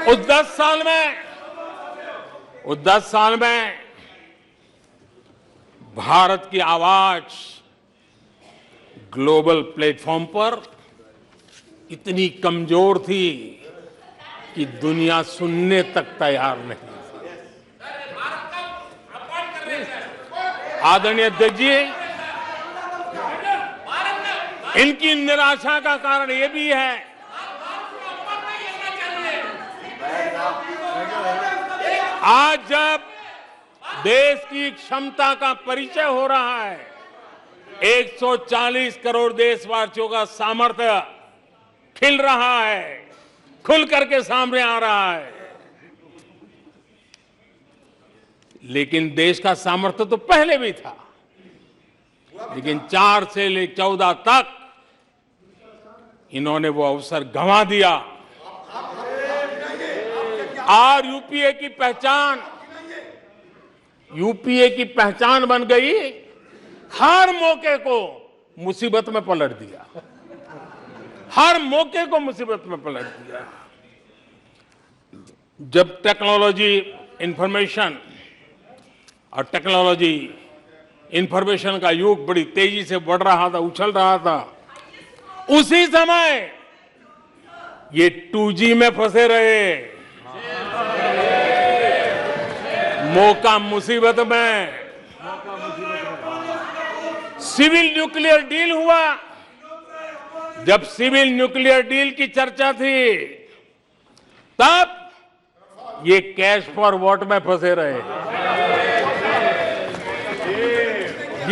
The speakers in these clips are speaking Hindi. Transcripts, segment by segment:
उस 10 साल में भारत की आवाज ग्लोबल प्लेटफॉर्म पर इतनी कमजोर थी कि दुनिया सुनने तक तैयार नहीं थी। आदरणीय अध्यक्ष जी, इनकी निराशा का कारण यह भी है आज जब देश की क्षमता का परिचय हो रहा है, 140 करोड़ देशवासियों का सामर्थ्य खिल रहा है, खुल करके सामने आ रहा है। लेकिन देश का सामर्थ्य तो पहले भी था, लेकिन 4 से लेकर 14 तक इन्होंने वो अवसर गंवा दिया। और यूपीए की पहचान बन गई, हर मौके को मुसीबत में पलट दिया, हर मौके को मुसीबत में पलट दिया। जब टेक्नोलॉजी इंफॉर्मेशन का युग बड़ी तेजी से बढ़ रहा था, उछल रहा था, उसी समय ये 2G में फंसे रहे, मौका मुसीबत में। सिविल न्यूक्लियर डील हुआ, जब सिविल न्यूक्लियर डील की चर्चा थी, तब ये कैश फॉर वॉट में फंसे रहे।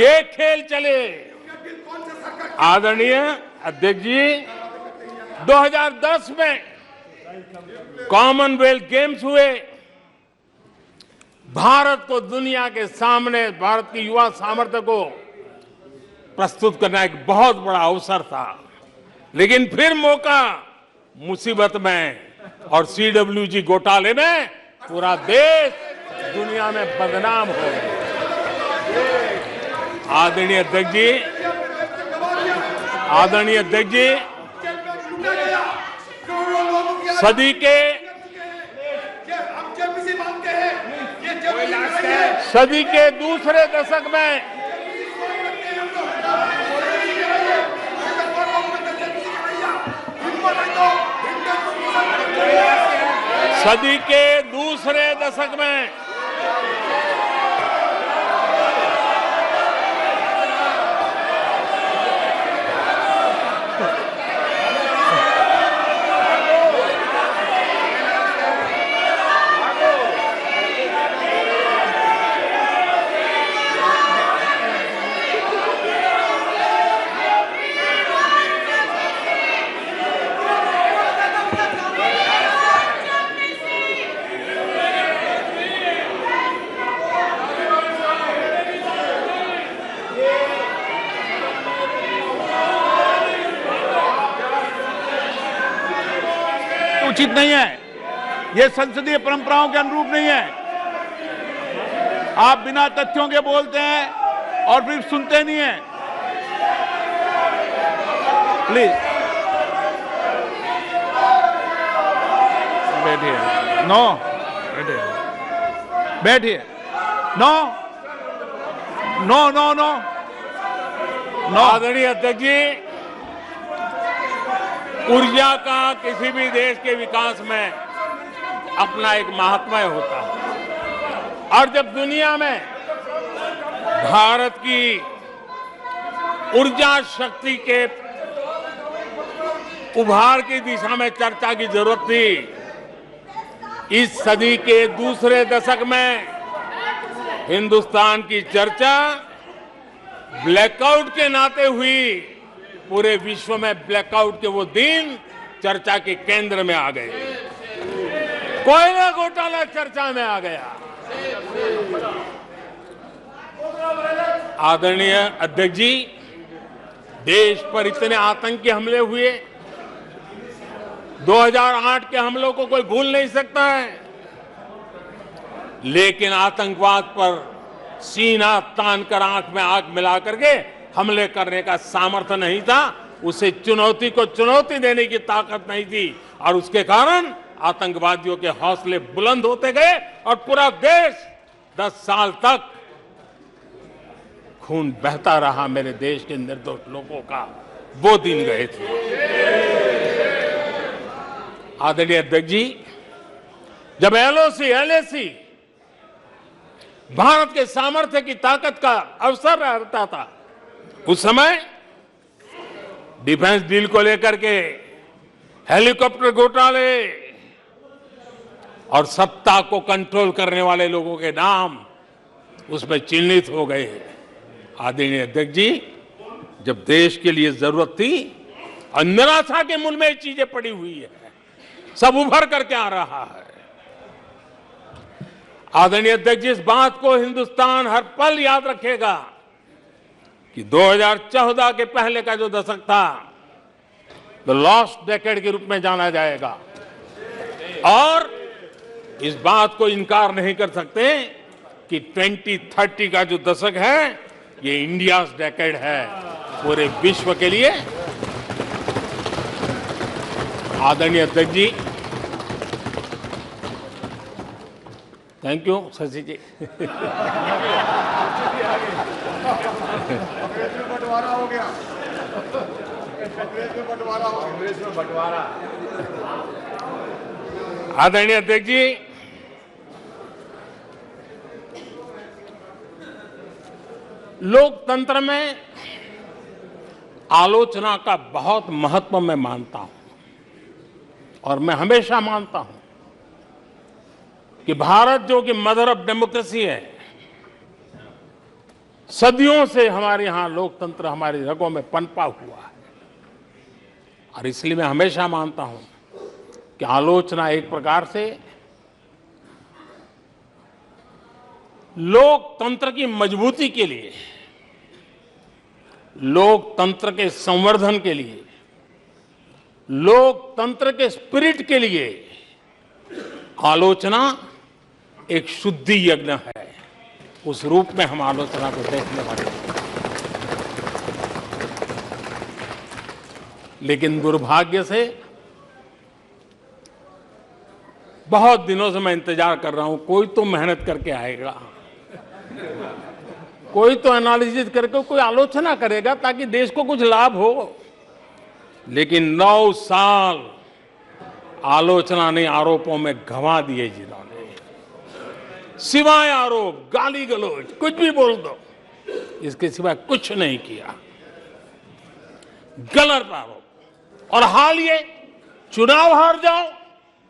ये खेल चले। आदरणीय अध्यक्ष जी, 2010 में कॉमनवेल्थ गेम्स हुए। भारत को दुनिया के सामने, भारत की युवा सामर्थ्य को प्रस्तुत करना एक बहुत बड़ा अवसर था, लेकिन फिर मौका मुसीबत में, और CWG घोटाले में पूरा देश दुनिया में बदनाम हो गया। आदरणीय अध्यक्ष जी, सदी के दूसरे दशक में उचित नहीं है, यह संसदीय परंपराओं के अनुरूप नहीं है। आप बिना तथ्यों के बोलते हैं और फिर सुनते नहीं हैं। प्लीज बैठिए। नो, बैठिए। No no no no no. आदरणीय अध्यक्ष जी, ऊर्जा का किसी भी देश के विकास में अपना एक महात्म्य होता है, और जब दुनिया में भारत की ऊर्जा शक्ति के उभार की दिशा में चर्चा की जरूरत थी, इस सदी के दूसरे दशक में हिंदुस्तान की चर्चा ब्लैकआउट के नाते हुई। पूरे विश्व में ब्लैकआउट के वो दिन चर्चा के केंद्र में आ गए। कोयला घोटाला चर्चा में आ गया। आदरणीय अध्यक्ष जी, देश पर इतने आतंकी हमले हुए, 2008 के हमलों को कोई भूल नहीं सकता है, लेकिन आतंकवाद पर सीना तान कर, आंख में आंख मिला करके हमले करने का सामर्थ्य नहीं था, उसे चुनौती को चुनौती देने की ताकत नहीं थी, और उसके कारण आतंकवादियों के हौसले बुलंद होते गए और पूरा देश 10 साल तक खून बहता रहा मेरे देश के निर्दोष लोगों का। वो दिन गए थे। आदरणीय अध्यक्ष जी, जब LOC भारत के सामर्थ्य की ताकत का अवसर रहता था, उस समय डिफेंस डील को लेकर के हेलीकॉप्टर घोटाले और सत्ता को कंट्रोल करने वाले लोगों के नाम उसमें चिन्हित हो गए। आदरणीय अध्यक्ष जी, जब देश के लिए जरूरत थी और निराशा के मूल में ये चीजें पड़ी हुई है, सब उभर करके आ रहा है। आदरणीय अध्यक्ष जी, इस बात को हिंदुस्तान हर पल याद रखेगा कि 2014 के पहले का जो दशक था, द लॉस्ट डेकेड के रूप में जाना जाएगा। और इस बात को इनकार नहीं कर सकते कि 2030 का जो दशक है, ये इंडिया डेकेड है पूरे विश्व के लिए। आदरणीय अध्यक्ष जी, थैंक यू शशि जी। बंटवारा हो गया, कांग्रेस में बंटवारा। आदरणीय अध्यक्ष जी, लोकतंत्र में आलोचना का बहुत महत्व मैं मानता हूं और मैं हमेशा मानता हूं कि भारत जो कि मदर ऑफ डेमोक्रेसी है, सदियों से हमारे यहां लोकतंत्र हमारी रगों में पनपा हुआ है। और इसलिए मैं हमेशा मानता हूं कि आलोचना एक प्रकार से लोकतंत्र की मजबूती के लिए, लोकतंत्र के संवर्धन के लिए, लोकतंत्र के स्पिरिट के लिए आलोचना एक शुद्धि यज्ञ है। उस रूप में हम आलोचना को देखने वाले हैं। लेकिन दुर्भाग्य से बहुत दिनों से मैं इंतजार कर रहा हूं, कोई तो मेहनत करके आएगा, कोई तो एनालिसिस करके कोई आलोचना करेगा ताकि देश को कुछ लाभ हो। लेकिन 9 साल आलोचना ने आरोपों में गंवा दिए जिन्होंने, सिवाय आरोप, गाली गलौज, कुछ भी बोल दो, इसके सिवाय कुछ नहीं किया। गलत आरोप। और हाल ये चुनाव हार जाओ,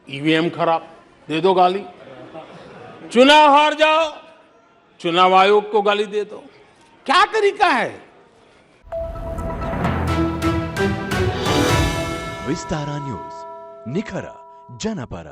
EVM खराब, दे दो गाली। चुनाव हार जाओ, चुनाव आयोग को गाली दे दो। क्या तरीका है? विस्तारा न्यूज, निखर जनपರ।